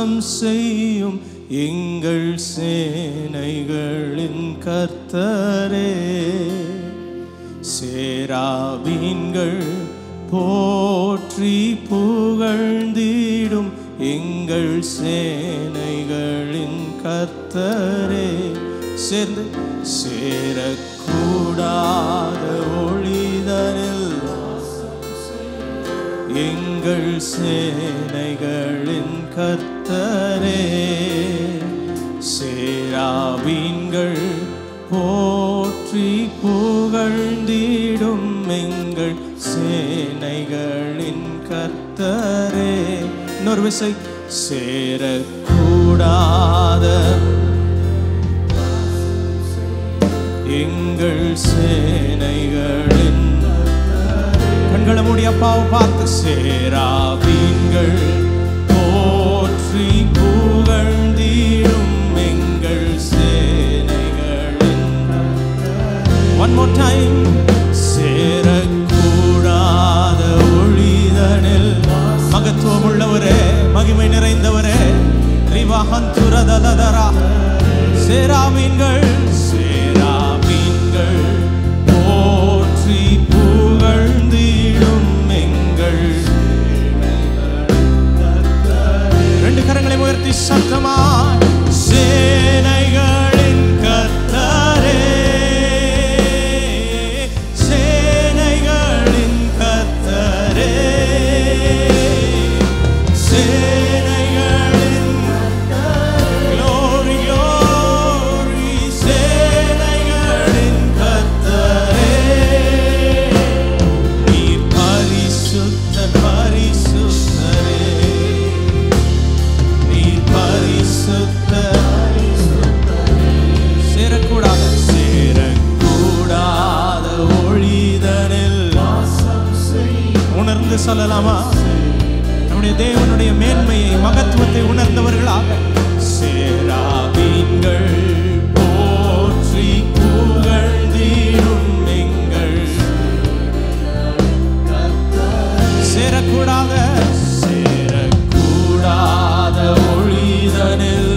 வாசம் செய்யும் எங்கள் சேனைகளின் கர்த்தரே. சேராபீன்கள் போற்றி புகழ்ந்திடும் எங்கள் சேனைகளின் கர்த்தரே. சேர்ந்து சேரக்கூடாத ஒளிதனில் எங்கள் சேனைகளின் கர்த்தரே. சேராபீன்கள் போற்றி புகழ்ந்திடும் எங்கள் சேனைகளின் கர்த்தரே. இன்னொரு விசை. சேரக்கூடாத எங்கள் சேனைகளின், கண்களை மூடி அப்பாவை பார்த்து, சேராபீன்கள் போற்றி புகழ்ந்திடும் எங்கள் சேனைகளின். One more time. சேரக்கூடாத ஒளிதனில் மகத்துவம் உள்ளவரே, மகிமை நிறைந்தவரே, ரிவாஹந்துரதலதரா. சேராபீன்கள் சேராபீன்கள் போற்றி புகழ்ந்திடும் எங்கள். ரெண்டு கரங்களை உயர்த்தி சத்தமாய், சேனைகளின் கர்த்தரே, சேனைகளின் கர்த்தரே, சேனைகளின் glory glory, சேனைகளின் கர்த்தரே. நீர் பரிசுத்தர் பரிசுத்தரே, நீர் பரிசுத்தர். சேரக்கூடாத சேரக்கூடாத ஒளிதனில் உணர்ந்து சொல்லலாமா? நம்முடைய தேவனுடைய மேன்மையை மகத்துவத்தை உணர்ந்தவர்களாக. சேராபீன்கள் போற்றி புகழ்ந்திடும் எங்கள். சேரக்கூடாத சேரக்கூடாத ஒளிதனில்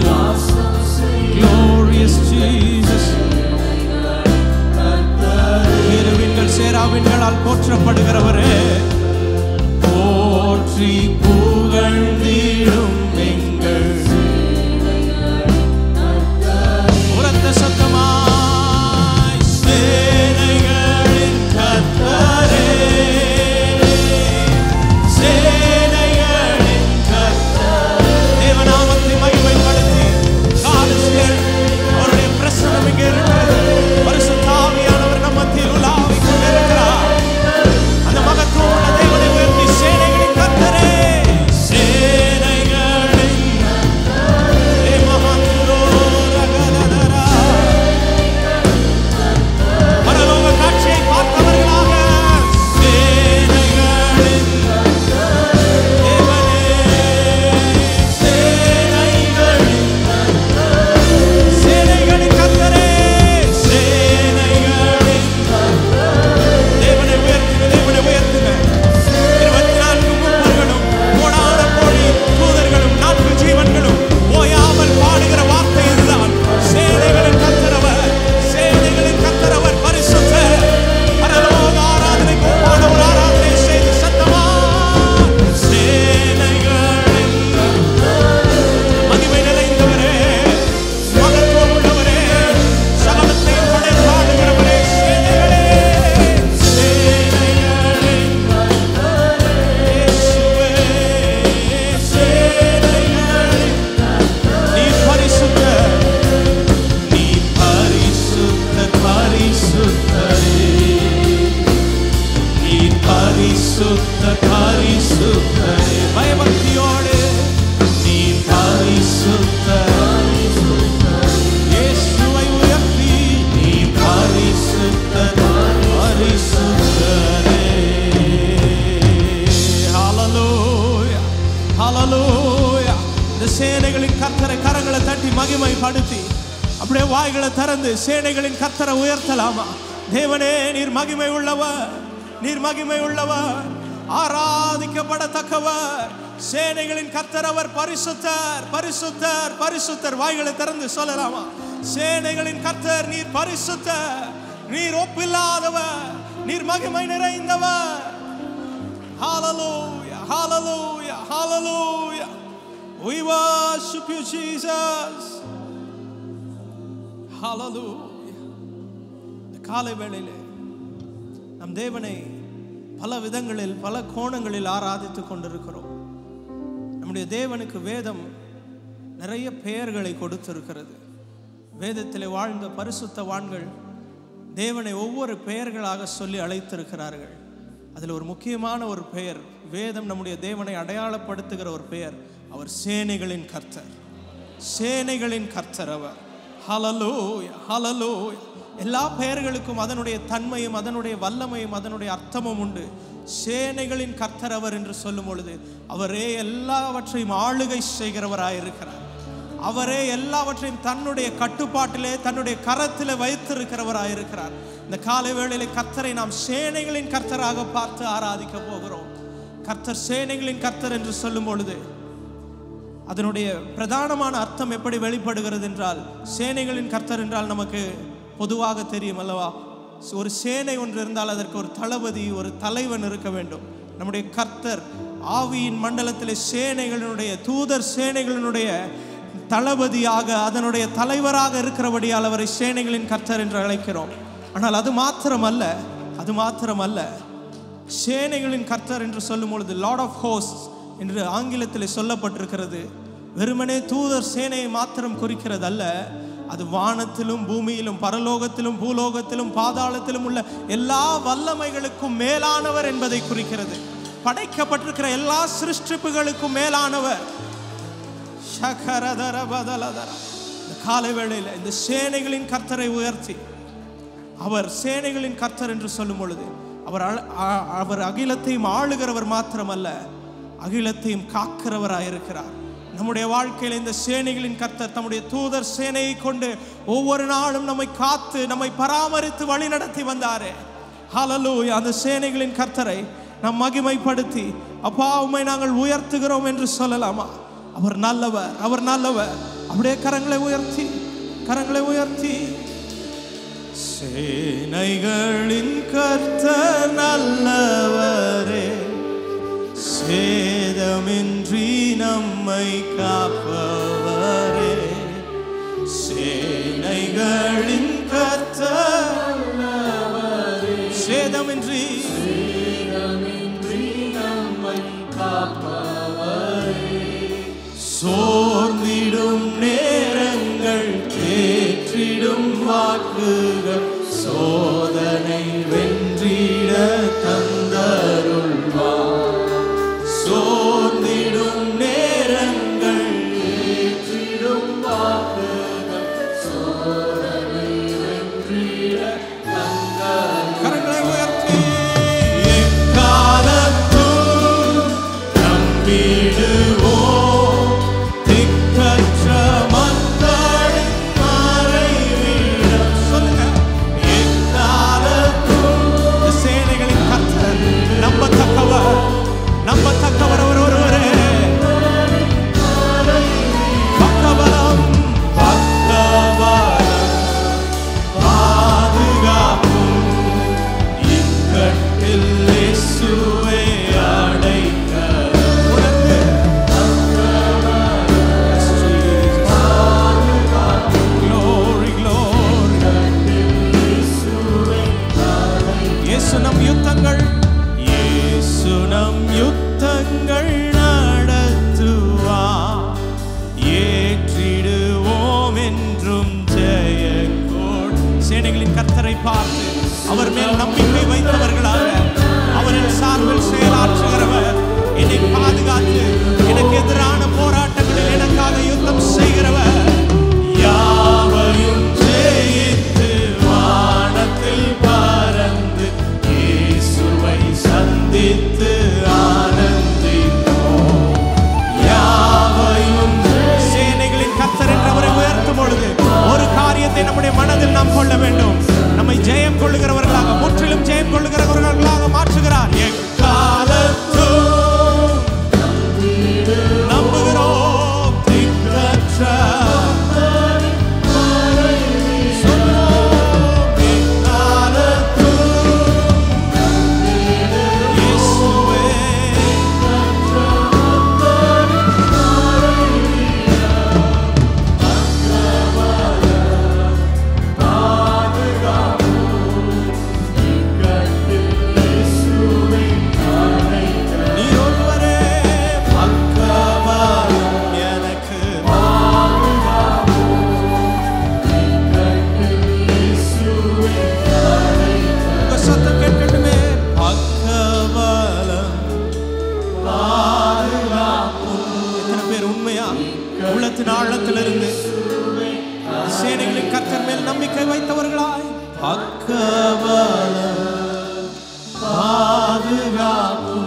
glorious Jesus. கேருபீன்கள் சேராபீன்களால் போற்றப்படுகிறவரே, போற்றி புகழ்ந்திடும் எங்கள். உரத்த சத்தமாய், சேனைகளின் கர்த்தரே, சேனைகளின் கர்த்தரே. தேவநாமத்தை மகிமைப்படுத்தி காலசிகள் அவருடைய பிரசன்னம் இங்கே இருக்கிறது. பரிசுத்த ஆவியானவர் நம் மத்தியில் உலாவிக் கொண்டிருக்கிறார். அந்த மகத்துவமுள்ள தேவனை உயர்த்தி, சேனைகளின் கர்த்தரே, சேனைகளின் பரலோக காட்சியை பார்த்தவர்களாக, சேனைகளின் தேவனே, சேனைகளின் சேனைகளின் கர்த்தரே, சேனைகளின் தேவனை உயர்த்துங்க, தேவனை உயர்த்துங்க. 24 மூப்பர்களும் கோடான கோடி தூதர்களும் 4 ஜீவன்களும் ஓயாமல் பாடுகிற வார்த்தை இதுதான். சேனைகளின் கர்த்தரவர், சேனைகளின் கர்த்தரவர் பரிசுத்தர். பரலோக ஆராதனைக்கு ஒப்பான ஒரு ஆராதனை செய்து சத்தமா, சேனைகளின் மகிமை நிறைந்தவரே, மகத்துவம் உள்ளவரே, சகலத்தையும் படைத்தாடுகிறவரே, சேனைகளே, சேனைகளின் இயேசுவே, சேனைகளின். நீர் பரிசுத்தர், நீர் பரிசுத்தர் பரிசுத்தரே, நீர் பரிசுத்தர் பரிசுத்தரே. பயபக்தியோடு நீர் பரிசுத்தர், இயேசுவை உயர்த்தி, நீர் பரிசுத்தர் பரிசுத்தரே. ஹல்லேலூயா ஹல்லேலூயா. இந்த சேனைகளின் கர்த்தரை கரங்களை தட்டி மகிமைப்படுத்தி அப்படியே வாய்களை திறந்து சேனைகளின் கர்த்தரை உயர்த்தலாமா? தேவனே, நீர் மகிமை உள்ளவர், நீர் மகிமை உள்ளவர், ஆராதிக்கப்படத்தக்கவர், சேனைகளின் கர்த்தர் அவர் பரிசுத்தர், பரிசுத்தர், பரிசுத்தர். வாய்களை திறந்து சொல்லலாமா? சேனைகளின் கர்த்தர் நீர் பரிசுத்தர், நீர் ஒப்பில்லாதவர், நீர் மகிமை நிறைந்தவர். Hallelujah, hallelujah, hallelujah. We worship you, Jesus. Hallelujah. இந்த காலை வேளையிலே நம் தேவனை பல விதங்களில் பல கோணங்களில் ஆராதித்துக் கொண்டிருக்கிறோம். நம்முடைய தேவனுக்கு வேதம் நிறைய பெயர்களை கொடுத்திருக்கிறது. வேதத்திலே வாழ்ந்த பரிசுத்தவான்கள் தேவனை ஒவ்வொரு பெயர்களாக சொல்லி அழைத்திருக்கிறார்கள். அதில் ஒரு முக்கியமான ஒரு பெயர், வேதம் நம்முடைய தேவனை அடையாளப்படுத்துகிற ஒரு பெயர், அவர் சேனைகளின் கர்த்தர். சேனைகளின் கர்த்தர் அவர். ஹல்லேலூயா, ஹல்லேலூயா. எல்லா பெயர்களுக்கும் அதனுடைய தன்மையும் அதனுடைய வல்லமையும் அதனுடைய அர்த்தமும் உண்டு. சேனைகளின் கர்த்தர் அவர் என்று சொல்லும் பொழுது அவரே எல்லாவற்றையும் ஆளுகை செய்கிறவராயிருக்கிறார். அவரே எல்லாவற்றையும் தன்னுடைய கட்டுப்பாட்டிலே தன்னுடைய கரத்திலே வைத்திருக்கிறவராயிருக்கிறார். இந்த காலை வேளையிலே கர்த்தரை நாம் சேனைகளின் கர்த்தராக பார்த்து ஆராதிக்க போகிறோம். கர்த்தர் சேனைகளின் கர்த்தர் என்று சொல்லும் பொழுது அதனுடைய பிரதானமான அர்த்தம் எப்படி வெளிப்படுகிறது என்றால், சேனைகளின் கர்த்தர் என்றால் நமக்கு பொதுவாக தெரியும் அல்லவா? ஒரு சேனை ஒன்று இருந்தால் அதற்கு ஒரு தளபதி, ஒரு தலைவன் இருக்க வேண்டும். நம்முடைய கர்த்தர் ஆவியின் மண்டலத்திலே சேனைகளினுடைய தூதர் சேனைகளினுடைய தளபதியாக அதனுடைய தலைவராக இருக்கிறபடியால் அவரை சேனைகளின் கர்த்தர் என்று அழைக்கிறோம். ஆனால் அது மாத்திரமல்ல சேனைகளின் கர்த்தர் என்று சொல்லும் பொழுது லார்ட் ஆஃப் ஹோஸ்ட் என்று ஆங்கிலத்தில் சொல்லப்பட்டிருக்கிறது. வெறுமனே தூதர் சேனையை மாத்திரம் குறிக்கிறது அல்ல, அது வானத்திலும் பூமியிலும் பரலோகத்திலும் பூலோகத்திலும் பாதாளத்திலும் உள்ள எல்லா வல்லமைகளுக்கும் மேலானவர் என்பதை குறிக்கிறது. படைக்கப்பட்டிருக்கிற எல்லா சிருஷ்டிப்புகளுக்கும் மேலானவர். காலை வேளையில் இந்த சேனைகளின் கர்த்தரை உயர்த்தி அவர் சேனைகளின் கர்த்தர் என்று சொல்லும் பொழுது அவர் அகிலத்தையும் ஆளுகிறவர் மாத்திரமல்ல, அகிலத்தையும் காக்கிறவராயிருக்கிறார். நம்முடைய வாழ்க்கையில் இந்த சேனைகளின் கர்த்தர் தம்முடைய தூதர் சேனையை கொண்டு ஒவ்வொரு நாளும் நம்மை காத்து நம்மை பராமரித்து வழி நடத்தி வந்தாரே. ஹல்லேலூயா. அந்த சேனைகளின் கர்த்தரை நாம் மகிமைப்படுத்தி அப்பா உம்மை நாங்கள் உயர்த்துகிறோம் என்று சொல்லலாமா? அவர் நல்லவர், அவர் நல்லவர். அப்படியே கரங்களை உயர்த்தி சேனைகளின் கர்த்தர் நல்லவரே, சேதமின்றி நம்மை காப்பவரே. சேனைகளின் கர்த்தர் நல்லவரே, சேதமின்றி நம்மை காப்பவரே. சோர்ந்திடும் நேரங்கள் தேற்றிடும் வாக்குகள் சோதனை வென்றிட தந்தருள்வார். சோர்ந்திடும் நேரங்கள் தேற்றிடும் வாக்குகள் சோதனை வென்றிட தந்தருள்வார். கரங்களை உயர்த்தி எக்காலத்தும் நம்பிடுவோம். நம்பத்தக்கவர் அவர் ஒருவரே. பக்கபலம் பாதுகாப்பும் இக்கட்டில் இயேசுவை அடைக்க இயேசு நம் யுத்தங்கள் நடத்துவார். ஏற்றிடுவோம் என்றும் ஜெயக்கோள். சேனைகளின் கர்த்தரை பார்த்து அவர் மேல் நம்பிக்கை வைத்தவர்களாக அவரின் சார்பில் செயலாற்றுகிறவர், என்னை பாதுகாத்து எனக்கு எதிரான போராட்டங்களில் எனக்காக யுத்தம் செய்கிறவர், யாவையும் ஜெயித்து வானத்தில் பறந்து இயேசுவை சந்தித்து ஆனந்திப்போம். யாவையும் சேனைகளின் கர்த்தர் என்று அவரை உயர்த்தும் பொழுது ஒரு காரியத்தை நம்முடைய மனதில் நாம் கொள்ள வேண்டும். நம்மை ஜெயம் கொள்ளுகிறவர்களாக, முற்றிலும் ஜெயம் கொள்ளுகிறவர்களாக மரணத்திலிருந்து சேனைகளின் கர்த்தர் மேல் நம்பிக்கை வைத்தவர்களாய் பக்கபலம் பாதுகாப்பு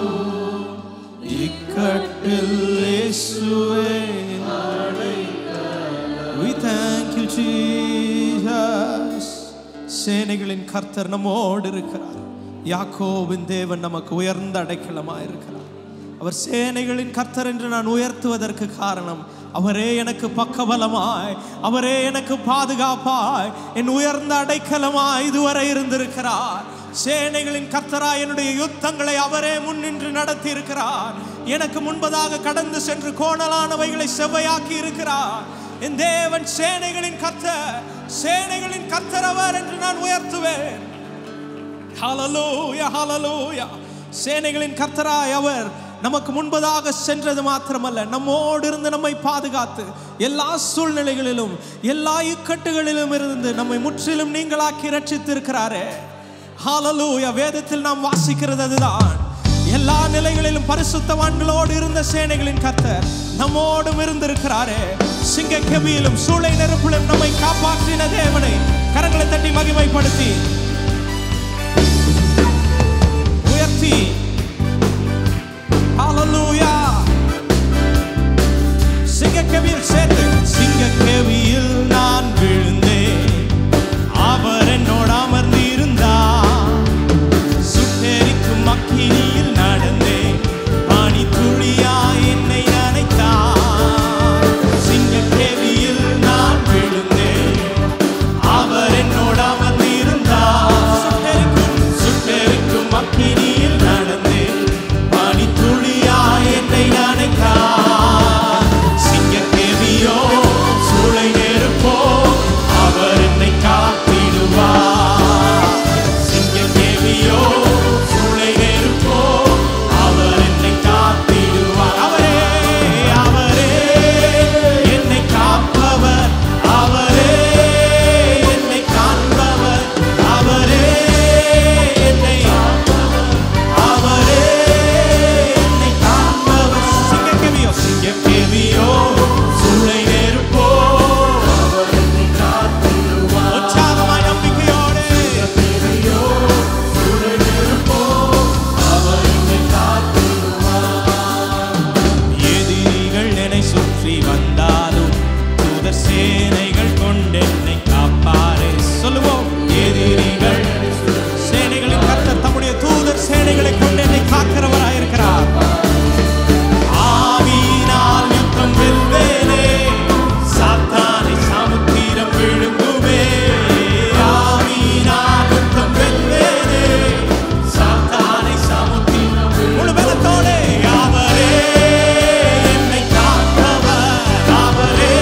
இக்கட்டில் இயேசுவே we thank you Jesus. சேனைகளின் கர்த்தர் நம்மோடு இருக்கிறார். யாக்கோபின் தேவன் நமக்கு உயர்ந்த அடைக்கலமாய் இருக்கிறார். அவர் சேனைகளின் கர்த்தர் என்று நான் உயர்த்துவதற்கு காரணம் அவரே எனக்கு பக்கபலமாய், அவரே எனக்கு பாதுகாப்பாய், என் உயர்ந்த அடைக்கலமாய் இதுவரை இருந்திருக்கிறார். சேனைகளின் கர்த்தராய் என்னுடைய யுத்தங்களை அவரே முன்னின்று நடத்தி இருக்கிறார். எனக்கு முன்பதாக கடந்து சென்று கோணலானவைகளை செவ்வையாக்கி இருக்கிறார். என் தேவன் சேனைகளின் கர்த்தர், சேனைகளின் கர்த்தர் அவர் என்று நான் உயர்த்துவேன். ஹல்லேலூயா, ஹல்லேலூயா. சேனைகளின் கர்த்தராய் அவர் நமக்கு முன்பதாக சென்றது மாத்திரமல்ல, நம்மோடு இருந்து நம்மை பாதுகாத்து எல்லா சூழ்நிலைகளிலும் எல்லா இக்கட்டுகளிலும் இருந்து நம்மை முற்றிலும் நீங்களாக்கி ரட்சித்திருக்கிறாரே. ஹல்லேலூயா. வேதத்தில் நாம் வாசிக்கிறது அதுதான். எல்லா நிலைகளிலும் பரிசுத்தவான்களோடு இருந்த சேனைகளின் கர்த்தர் நம்மோடும் இருந்திருக்கிறாரே. சிங்க கெபியிலும் சூளை நெருப்பிலும் நம்மை காப்பாற்றின தேவனை கரங்களை தட்டி மகிமைப்படுத்தி உயர்த்தி ஹல்லேலூயா. சிங்க கெபியில் சேர்த்து சிங்க கெபியில் நான் விழுந்தேன், அவர் என்னோடு அமர்ந்து இருந்தார். சுட்டெரிக்கும் அக்கினியில் நடந்தேன், பனி துளியாய் என்னை நனைத்தார். சிங்க கெபியில் நான் விழுந்தேன், அவர் என்னோடு அமர்ந்து இருந்தார். சுட்டெரிக்கும் அக்கினியில் நடந்தேன், பனி துளியாய் என்னை நனைத்தார். சிங்க கெபியோ சூளை நெருப்போ அவர் என்னை காத்திடுவார். சிங்க கெபியோ சூளை நெருப்போ அவர் என்னை காத்திடுவார். அவரே அவரே என்னை காப்பவர், அவரே என்னை காண்பவர், அவரே என்னை அவரே என்னை காண்பவர். சிங்க கெபியோ சூளை நெருப்போ அவர் என்னை காத்திடுவார். உற்சாகமாய் நம்பிக்கையோடு சூளை நெருப்போ அவர் என்னை காத்திடுவார். எதிரிகள் என்னை சுற்றி வந்தாலும் தூதர் சேனைகள் கொண்டு என்னை காப்பாரே. சொல்லுவோம். எதிரிகள் சேனைகளின் கர்த்தர் தம்முடைய தூதர் சேனைகளை கொண்டு என்னை காக்கிறவராயிருக்கிறார். ஆவியினால் யுத்தம் வெல்வேனே, சாத்தானை சமுத்திரம் விழுங்குவே. ஆவியினால் யுத்தம் வெல்வேனே, சாத்தானை சமுத்திரம் முழு பலத்தோடே. அவரே என்னை காப்பவர், அவரே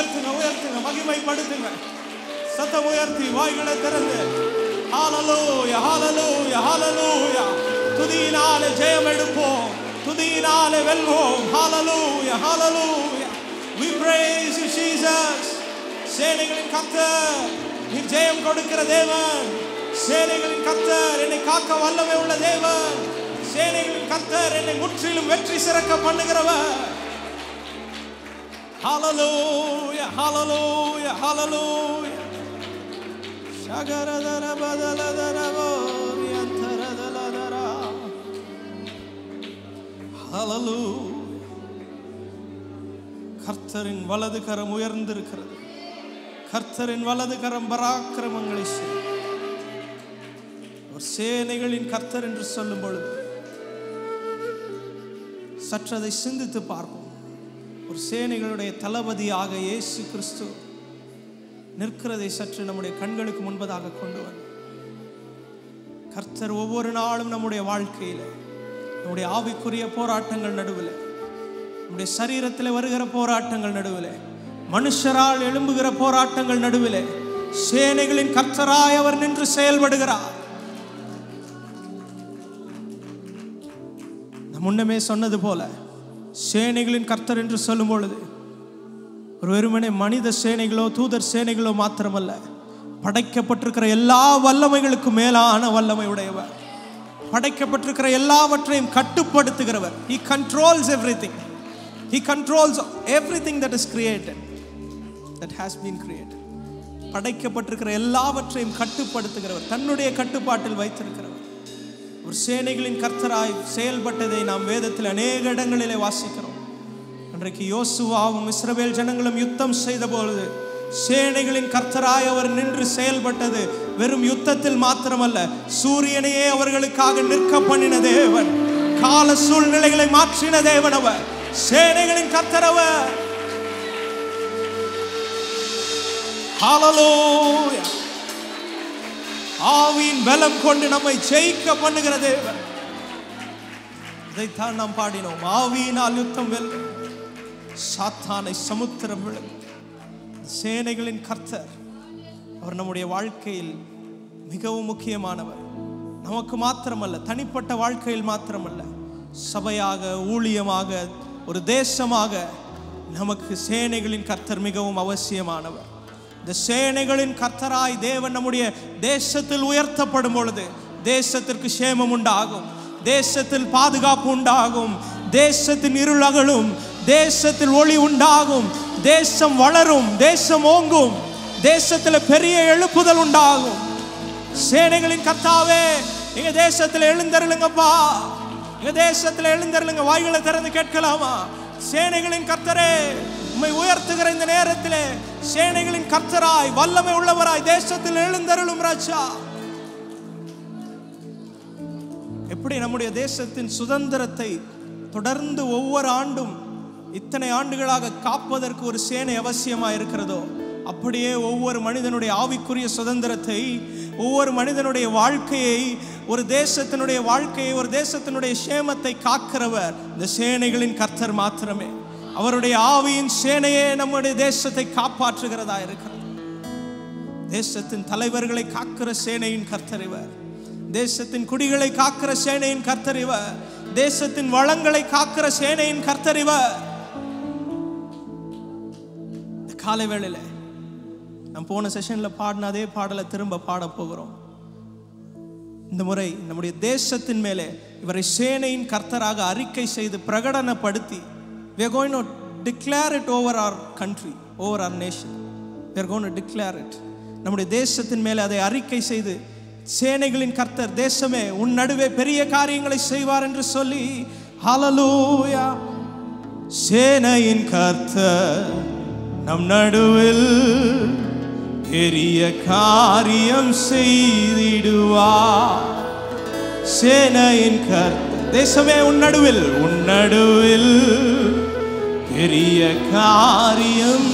உயர்த்துங்க, உயர்த்துங்க, மகிமைப்படுத்துங்க. சத்தம் உயர்த்தி வாய்களை திறந்து ஹalleluya hallelujah hallelujah. துதியினாலே ஜெயம் எடுப்போம், துதியினாலே வெல்வோம். ஹalleluya hallelujah. We praise you Jesus. சேனைகளின் கர்த்தர் நீர் ஜெயம் கொடுக்கிற தேவன். சேனைகளின் கர்த்தர் என்னை காக்க வல்லமை உள்ள தேவன். சேனைகளின் கர்த்தர் என்னை முற்றிலும் வெற்றி சிறக்க பண்ணுகிறவர். Hallelujah hallelujah hallelujah. Shagaradara badaladara yantaradala. Hallelujah. கர்த்தரின் வலது கரம் உயர்ந்திருக்கிறது. கர்த்தரின் வலது கரம் பராக்கிரமங்களை செய்யும். ஒரு சேனைகளின் கர்த்தர் என்று சொல்லும் பொழுது சற்று அதை சிந்தித்து பார்ப்போம். ஒரு சேனைகளுடைய தளபதியாக இயேசு கிறிஸ்து நிற்கிறதை சற்று நம்முடைய கண்களுக்கு முன்பதாக கொண்டு வந்து கர்த்தர் ஒவ்வொரு நாளும் நம்முடைய வாழ்க்கையில் நம்முடைய ஆவிக்குரிய போராட்டங்கள் நடுவில், நம்முடைய சரீரத்தில் வருகிற போராட்டங்கள் நடுவில், மனுஷரால் எழும்புகிற போராட்டங்கள் நடுவில் சேனைகளின் கர்த்தராய் அவர் நின்று செயல்படுகிறார். நான் முன்னமே சொன்னது போல சேனைகளின் கர்த்தர் என்று சொல்லும் பொழுது ஒரு வெறுமனே மனித சேனைகளோ தூதர் சேனைகளோ மாத்திரமல்ல, படைக்கப்பட்டிருக்கிற எல்லா வல்லமைகளுக்கும் மேலான வல்லமை உடையவர், படைக்கப்பட்டிருக்கிற எல்லாவற்றையும் கட்டுப்படுத்துகிறவர். He controls everything. He controls everything that is created, that has been created. படைக்கப்பட்டிருக்கிற எல்லாவற்றையும் கட்டுப்படுத்துகிறவர், தன்னுடைய கட்டுப்பாட்டில் வைத்திருக்கிறவர். ஒரு சேனைகளின் கர்த்தராய் செயல்பட்டதை நாம் வேதத்தில் அநேக இடங்களிலே வாசிக்கிறோம். அன்றைக்கு யோசுவாவும் இஸ்ரவேல் ஜனங்களும் யுத்தம் செய்த பொழுது சேனைகளின் கர்த்தராய் அவர் நின்று செயல்பட்டது வெறும் யுத்தத்தில் மாத்திரமல்ல, சூரியனையே அவர்களுக்காக நிற்க பண்ணின தேவன், கால சூழ்நிலைகளை மாற்றின தேவன் அவர், சேனைகளின் கர்த்தர் அவர். ஹalleluya. ஆவியின் பலம் கொண்டு நம்மை ஜெயிக்க பண்ணுகிற தேவன். இதைத்தான் நாம் பாடினோம். ஆவியினால் யுத்தம் வெல்லும், சாத்தானை சமுத்திரம் விழும். சேனைகளின் கர்த்தர் அவர் நம்முடைய வாழ்க்கையில் மிகவும் முக்கியமானவர். நமக்கு மாத்திரமல்ல, தனிப்பட்ட வாழ்க்கையில் மாத்திரமல்ல, சபையாக, ஊழியமாக, ஒரு தேசமாக நமக்கு சேனைகளின் கர்த்தர் மிகவும் அவசியமானவர். இந்த சேனைகளின் கர்த்தராய் தேவன் நம்முடைய தேசத்தில் உயர்த்தப்படும் பொழுது தேசத்திற்கு சேமம் உண்டாகும், தேசத்தில் பாதுகாப்பு உண்டாகும், தேசத்தின் இருள் அகலும், தேசத்தில் ஒளி உண்டாகும், தேசம் வளரும், தேசம் ஓங்கும், தேசத்தில் பெரிய எழுப்புதல் உண்டாகும். சேனைகளின் கர்த்தாவே எங்க தேசத்தில் எழுந்தருளுங்கப்பா, எங்க தேசத்தில் எழுந்தருளுங்க. வாய்களை திறந்து கேட்கலாமா? சேனைகளின் கர்த்தரே, உம்மை உயர்த்துகிற இந்த நேரத்திலே சேனைகளின் கர்த்தராய் வல்லமை உள்ளவராய் தேசத்தில் எழுந்தருளும் ராஜா. எப்படி நம்முடைய தேசத்தின் சுதந்திரத்தை தொடர்ந்து ஒவ்வொரு ஆண்டும் இத்தனை ஆண்டுகளாக காப்பதற்கு ஒரு சேனை அவசியமாக இருக்கிறதோ, அப்படியே ஒவ்வொரு மனிதனுடைய ஆவிக்குரிய சுதந்திரத்தை, ஒவ்வொரு மனிதனுடைய வாழ்க்கையை, ஒரு தேசத்தினுடைய வாழ்க்கையை, ஒரு தேசத்தினுடைய சேமத்தை காக்கிறவர் இந்த சேனைகளின் கர்த்தர் மாத்திரமே. அவருடைய ஆவியின் சேனையே நம்முடைய தேசத்தை காப்பாற்றுகிறதா இருக்கிறது. தேசத்தின் தலைவர்களை காக்கிற சேனையின் கர்த்தர் இவர், தேசத்தின் குடிகளை காக்கிற சேனையின் கர்த்தர் இவர், தேசத்தின் வளங்களை காக்கிற சேனையின் கர்த்தர் இவர். இந்த காலை வேளையில நாம் போன செஷன்ல பாடின அதே பாடலை திரும்ப பாட போகிறோம். இந்த முறை நம்முடைய தேசத்தின் மேலே இவரை சேனையின் கர்த்தராக அறிக்கை செய்து பிரகடனப்படுத்தி we are going to declare it over our country, over our nation. We are going to declare it. நம்முடைய தேசத்தின் மேலே அதை அறிக்கை செய்து சேனைகளின் கர்த்தர் தேசமே உன் நடுவே பெரிய காரியங்களை செய்வார் என்று சொல்லி ஹalleluya. சேனையின் கர்த்தர் நம் நடுவில் பெரிய காரியம் செய்திடுவார். சேனையின் கர்த்தர் தேசமே உன் நடுவில் பெரிய காரியம்.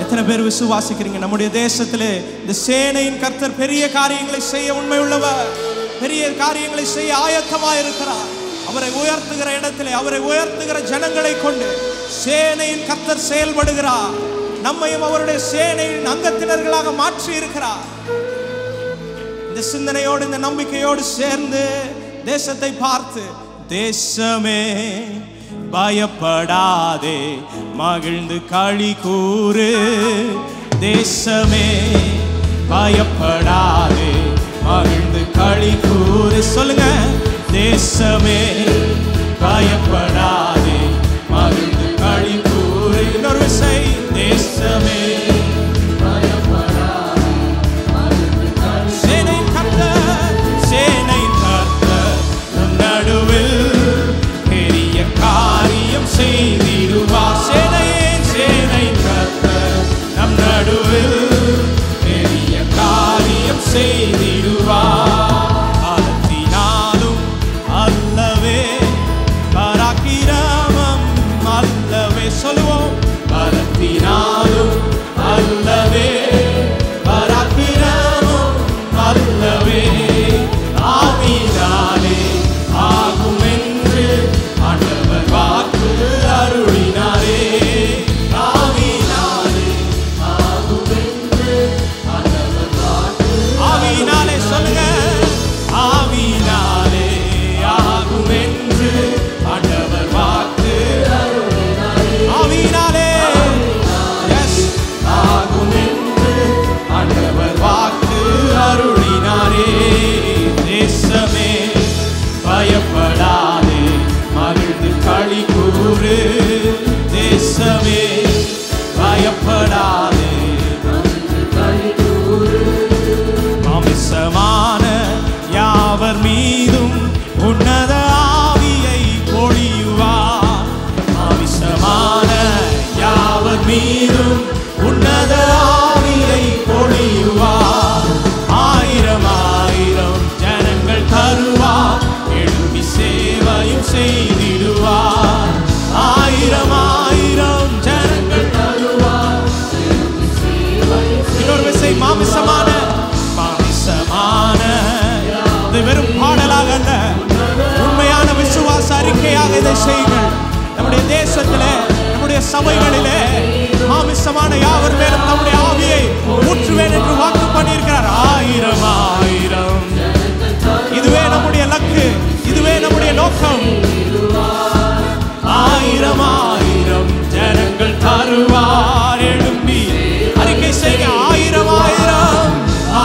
எத்தனை பேர் விசுவாசிக்கிறீங்க? நம்முடைய தேசத்திலே இந்த சேனையின் கர்த்தர் பெரிய காரியங்களை செய்ய உண்மை உள்ளவர், பெரிய காரியங்களை செய்ய ஆயத்தமாக இருக்கிறார். அவரை உயர்த்துகிற இடத்திலே, அவரை உயர்த்துகிற ஜனங்களை கொண்டு சேனையின் கர்த்தர் செயல்படுகிறார். நம்மையும் அவருடைய சேனையின் அங்கத்தினர்களாக மாற்றி இருக்கிறார். இந்த சிந்தனையோடு இந்த நம்பிக்கையோடு சேர்ந்து தேசத்தை பார்த்து, தேசமே பயப்படாதே மகிழ்ந்து களி கூறு, தேசமே பயப்படாதே மகிழ்ந்து களி கூறு. சொல்லுங்க, தேசமே பயப்படாதே மகிழ்ந்து களி கூறு. இன்னொரு விசை, தேசமே பயப்படாதே மகிழ்ந்து களி. சேனையின் கர்த்தர், சேனையின் கர்த்தர் நம் நடுவில் பெரிய காரியம் செய்திடுவார். சேனையின் கர்த்தர் நம் நடுவில் பெரிய காரியம் செய்திடுவார். பலத்தினாலும் அல்லவே பராக்கிரமம் அல்லவே. சொல்லுவோம், பலத்தினாலும் அல்லவே பராக்கிரமம் அல்லவே, ஆவியினாலே ஆகும் என்று ஆண்டவர் வாக்கு அருளினாரே. ஆவியினாலே ஆகும் என்று ஆண்டவர் வாக்கு. ஆவியினாலே சொல்லுங்க, ஆவியினாலே ஆகும் என்று ஆண்டவர் வாக்கு அருளினாரே. ஆவியினாலே எஸ் ஆகும் என்று ஆண்டவர் வாக்கு அருளினாரே. தேசமே பயப்படாதே மகிழ்ந்து களி கூறு, தேசமே பயப்படாதே மகிழ்ந்து களி கூறு. மாமிசமான யாவர் மீதும் உன்னத ஆவியை பொழியுவார். மாமிசமான யாவர் மீதும் உன்னத ஆவியை பொழியுவார். ஆயிரம் ஆயிரம் ஜனங்கள் தருவார், எழுப்பி சேவையும் செய்திடுவார். ஆயிரம் ஆயிரம் ஜனங்கள் தருவார், எழுப்பி சேவையும். இன்னொரு விசை, மாமிசமான இது வெறும் பாடலாக அல்ல, உண்மையான விசுவாச அறிக்கையாக இதை செய்யுங்கள். நம்முடைய தேசத்திலே, நம்முடைய சபைகளிலே மாமிசமான யாவர் மேலும் நம்முடைய ஆவியை ஊற்றுவேன் என்று வாக்கு பண்ணியிருக்கிறார். ஆயிரம் ஆயிரம், இதுவே நம்முடைய லக்கு, இதுவே நம்முடைய நோக்கம். ஆயிரம் ஆயிரம் ஜனங்கள் தருவார், எழும்பி அறிக்கை செய்ய. ஆயிரம் ஆயிரம்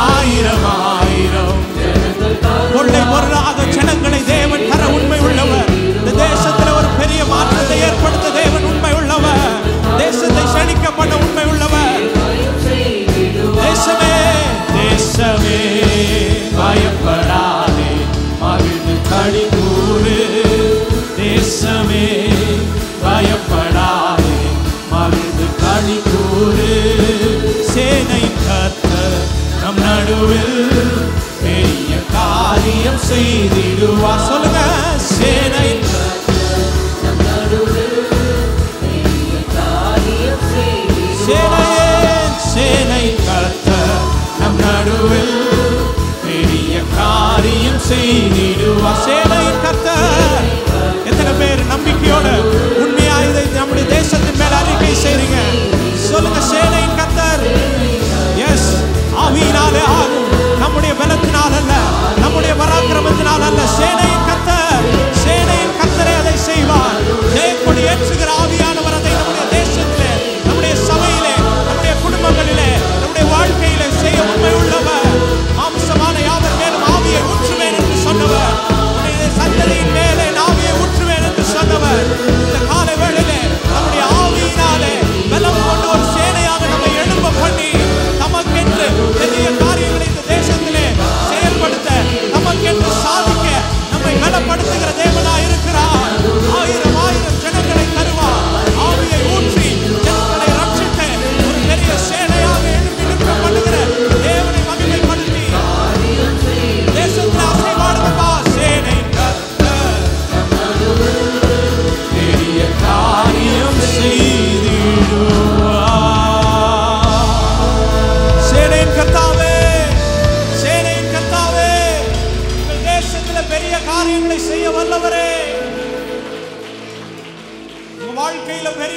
ஆயிரம் ஆயிரம் கொள்ளை பொருளாக ஜனங்களை தேவன் தர உண்மை உள்ளவர். இந்த தேசத்தில் ஒரு பெரிய மாற்றத்தை ஏற்படுத்த தேவன் உண்மை உள்ளவர். தேசத்தை செழிக்க பண்ண உண்மை உள்ளவர். தேசமே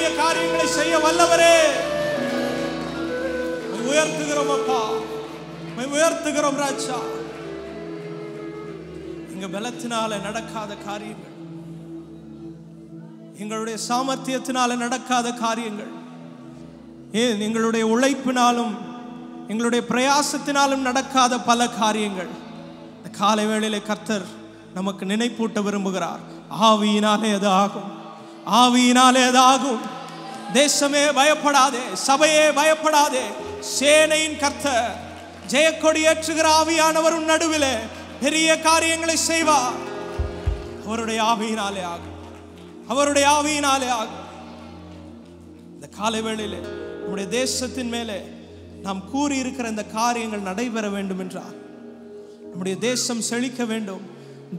பெரிய காரியங்களை செய்ய வல்லவரே, உயர்த்துகிறோம் அப்பா, உயர்த்துகிறோம் ராஜா. எங்க பலத்தினால நடக்காத காரியங்கள், எங்களுடைய சாமர்த்தியத்தினால நடக்காத காரியங்கள், ஏன் எங்களுடைய உழைப்பினாலும் எங்களுடைய பிரயாசத்தினாலும் நடக்காத பல காரியங்கள் இந்த காலை வேளையிலே கர்த்தர் நமக்கு நினைப்பூட்ட விரும்புகிறார். ஆவியினாலே அது ஆகும், ஆவியினாலே அது ஆகும். தேசமே பயப்படாதே, சபையே பயப்படாதே. சேனையின் கர்த்தர் ஜெயக்கொடி ஏற்றுகிற ஆவியானவர் உன் நடுவிலே பெரிய காரியங்களை செய்வார். அவருடைய ஆவியினாலே ஆகும், அவருடைய ஆவியினாலே ஆகும். இந்த காலை வேளையிலே நம்முடைய தேசத்தின் மேலே நாம் கூறி இருக்கிற இந்த காரியங்கள் நடைபெற வேண்டும் என்றால், நம்முடைய தேசம் செழிக்க வேண்டும்,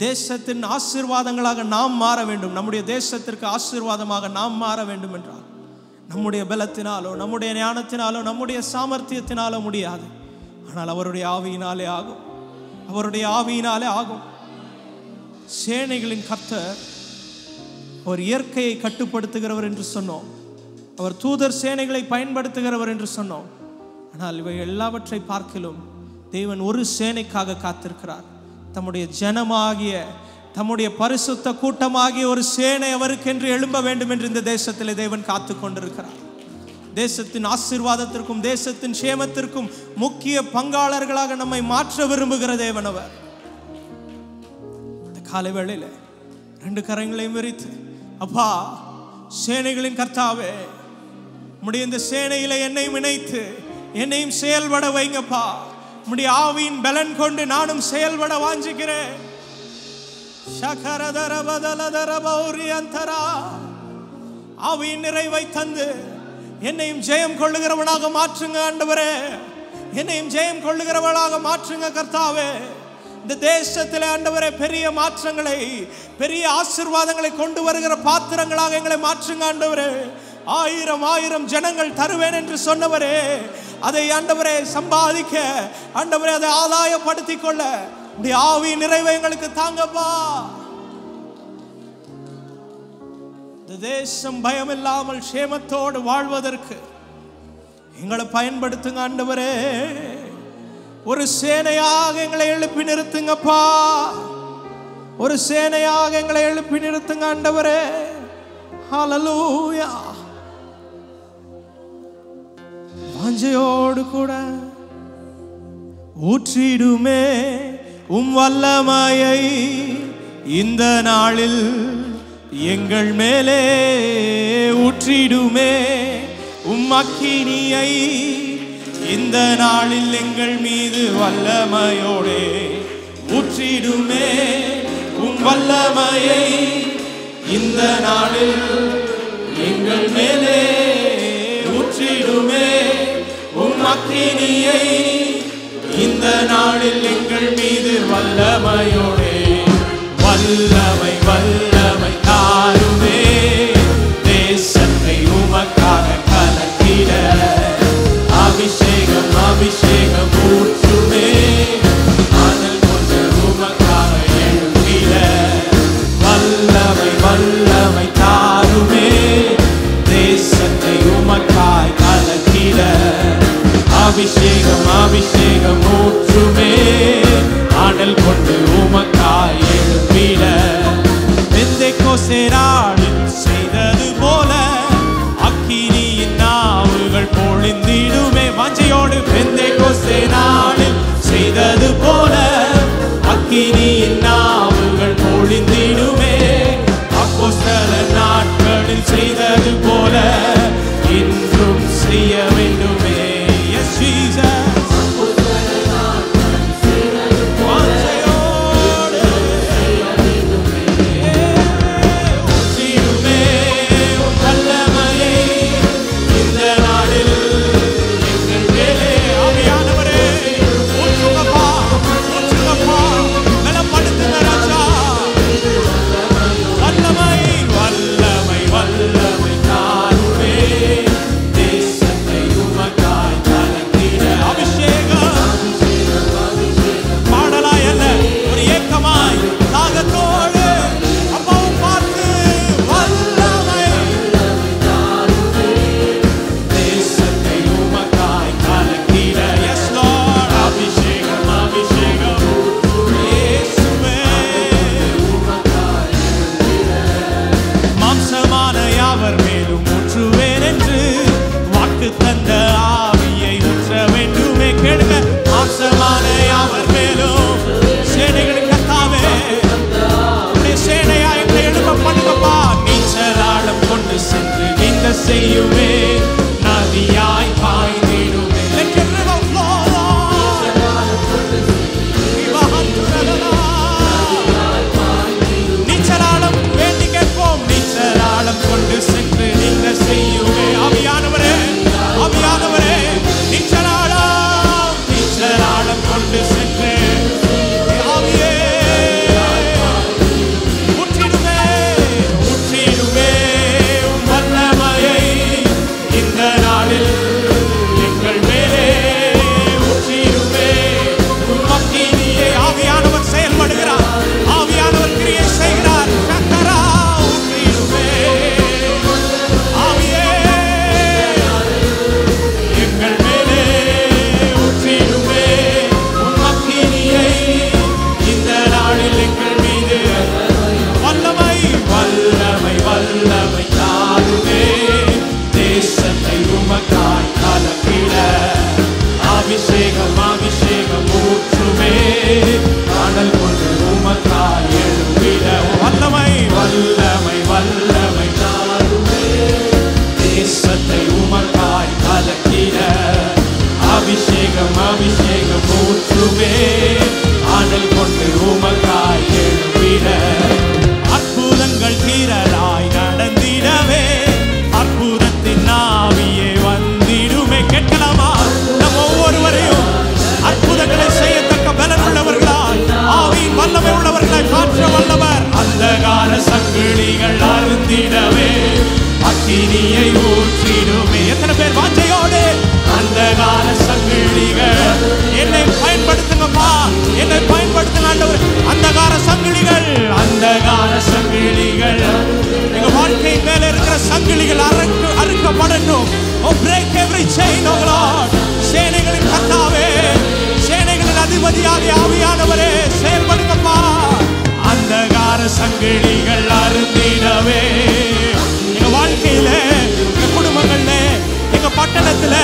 தேசத்தின் ஆசீர்வாதங்களாக நாம் மாற வேண்டும், நம்முடைய தேசத்திற்கு ஆசீர்வாதமாக நாம் மாற வேண்டும் என்றால், நம்முடைய பலத்தினாலோ நம்முடைய ஞானத்தினாலோ நம்முடைய சாமர்த்தியத்தினாலோ முடியாது. ஆனால் அவருடைய ஆவியினாலே ஆகும், அவருடைய ஆவியினாலே ஆகும். சேனைகளின் கர்த்தர் அவர் இயற்கையை கட்டுப்படுத்துகிறவர் என்று சொன்னோம், அவர் தூதர் சேனைகளை பயன்படுத்துகிறவர் என்று சொன்னோம். ஆனால் இவை எல்லாவற்றை பார்க்கிலும் தேவன் ஒரு சேனைக்காக காத்திருக்கிறார். தம்முடைய ஜனமாகிய தம்முடைய பரிசுத்த கூட்டமாகிய ஒரு சேனை அவருக்கென்று எழும்ப வேண்டும் என்று இந்த தேசத்தில் தேவன் காத்து கொண்டிருக்கிறார். தேசத்தின் ஆசீர்வாதத்திற்கும் தேசத்தின் சேமத்திற்கும் முக்கிய பங்காளர்களாக நம்மை மாற்ற விரும்புகிற தேவன் அவர். இந்த காலை வேளையில ரெண்டு கரங்களையும் விரித்து, அப்பா சேனைகளின் கர்த்தாவே, உம்முடைய இந்த சேனையில என்னையும் இணைத்து என்னையும் செயல்பட வைங்கப்பா. உம்முடைய ஆவியின் பலன் கொண்டு நானும் செயல்பட வாஞ்சிக்கிறேன். ஆவியின் நிறைவை தந்து என்னையும் ஜெயம் கொள்ளுகிறவனாக மாற்றுங்க ஆண்டவரே, என்னையும் ஜெயம் கொள்ளுகிறவனாக மாற்றுங்க கர்த்தாவே. இந்த தேசத்தில் ஆண்டவரே பெரிய மாற்றங்களை, பெரிய ஆசீர்வாதங்களை கொண்டு வருகிற பாத்திரங்களாக எங்களை மாற்றுங்க ஆண்டவரே. 1000 ஜனங்கள் தருவேன் என்று சொன்னவரே, அதை ஆண்டவரே சம்பாதிக்க, ஆண்டவரே அதை ஆதாயப்படுத்திக் கொள்ள உடைய ஆவி நிறைவை எங்களுக்கு தாங்கப்பா. இந்த தேசம் பயம் இல்லாமல் சேமத்தோடு வாழ்வதற்கு எங்களை பயன்படுத்துங்க ஆண்டவரே. ஒரு சேனையாக எங்களை எழுப்பி நிறுத்துங்கப்பா, ஒரு சேனையாக எங்களை எழுப்பி நிறுத்துங்க ஆண்டவரே. ஹல்லேலூயா. வாஞ்சையோடு கூட ஊற்றிடுமே உம் வல்லமையை இந்த நாளில் எங்கள் மேலே ஊற்றிடுமே உம் அக்கினியை இந்த நாளில் எங்கள் மீது வல்லமையோடே ஊற்றிடுமே உம் வல்லமையை இந்த நாளில் எங்கள் மேலே ஊற்றிடுமே உம் அக்கினியை இந்த நாளில் எங்கள் மீது வல்லமையோடே. வல்லமை வல்லமை தாருமே, தேசத்தை உமக்காக கலக்கிட அபிஷேகம் அபிஷேகம் ஊற்றுமே, அதல் கொண்டு உமக்காக எழுந்திட. வல்லமை வல்லமை தாருமே, தேசத்தை உமக்காய் கலக்கிட அபிஷேகம் அபிஷேகம் ஊற்றுமே, ஆடல் கொண்டு உமக்காய் எழுப்பிட. பெந்தெக்கோஸ்தே நாளில் செய்தது போல அக்கினியின் நாவுகள் பொழிந்திடுமே. வாஞ்சையோடு பெந்தெக்கோஸ்தே நாளில் செய்தது போல அக்கினியின் நாவுகள் பொழிந்திடுமே. அப்போஸ்தலர் நாட்களில் செய்தது போல இன்றும் செய்ய வேண்டுமே. Yes Jesus. ஊற்றுங்கப்பா Oh, break every chain, oh Lord. சேனைகளின் கர்த்தாவே, சேனைகளின் அதிபதியாகிய ஆவியானவரே செயல்படுங்கப்பா. அந்தகார சங்கிலிகள் அறுந்திடவே எங்க வாழ்க்கையில, எங்க குடும்பங்கள்ல, எங்க பட்டணத்துல,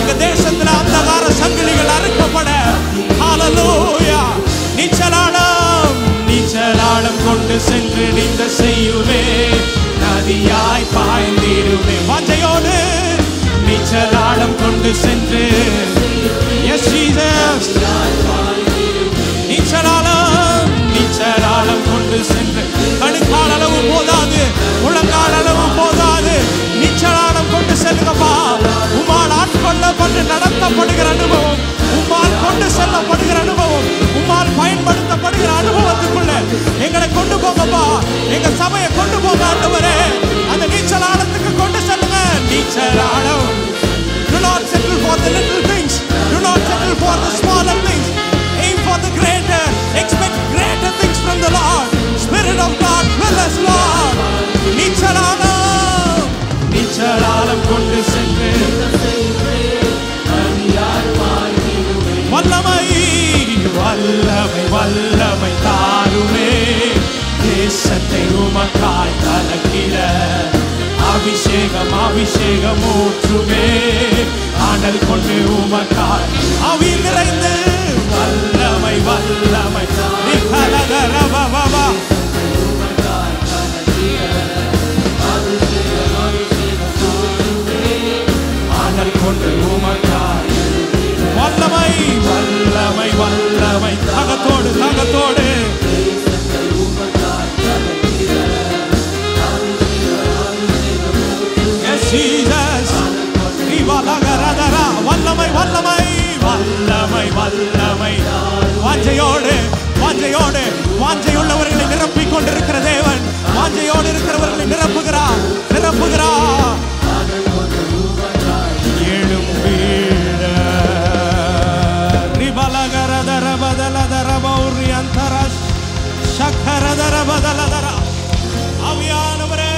எங்க தேசத்துல அந்தகார சங்கிலிகள் அறுக்கப்பட. ஹalleluya. நீச்சலாடம் கொண்டு சென்று நீந்த செய்யுமே, நதியாய் பாய்ந்திடுமே. வாஞ்சையோடு நீச்சலாடம் கொண்டு சென்று, yes Jesus, நீச்சலாடம் கொண்டு சென்று, கணுக்கால் அளவு போதாது, முழங்கால் அளவு போதாது, நீச்சலாடம் கொண்டு செல்லுங்கப்பா. உம்மால் ஆட்கொள்ளப்பட்டு நடத்தப்படுகிற அனுபவம், உம்மால் கொண்டு செல்லப்படுகிற அனுபவம், உம்மால் பயன்படுத்தப்படுகிற அனுபவத்துக்குள்ள எங்களை கொண்டு போங்கப்பா. எங்க சபையை கொண்டு போங்க ஆண்டவரே. அந்த நீச்சலாடத்துக்கு கொண்டு செல்லுங்க. நீச்சலாடம். Do not settle for the little things. Do not settle for the smaller things. Aim for the greater. Expect greater things from the Lord. Spirit of God, fill us, Lord. நீச்சலாடம் கொண்டு சென்று வல்லமை வல்லமை வல்லமை தாருமே. தேசத்தை உமக்காய் கலக்கிட அபிஷேகம் அபிஷேகம் ஊற்றுமே. ஆண்டல் கொண்டு உமக்காய் அவி நிறைந்து வல்லமை வல்லமை ஆண்டல் கொண்டு உமக்காய் வல்லமை வல்லமை வல்லமை தகத்தோடு தகத்தோடு Jesus. வல்லமை வல்லமை வல்லமை வல்லமை. வாஞ்சையோடு வாஞ்சையோடு வாஞ்சையுள்ளவர்களை நிரப்பிக் கொண்டிருக்கிற தேவன் வாஞ்சையோடு இருக்கிறவர்களை நிரப்புகிறார் நிரப்புகிறார். எழும்பீழ ரிபலகரதர பதலதர பௌரியந்தர சக்கரதர பதலதர. ஆவியானவரே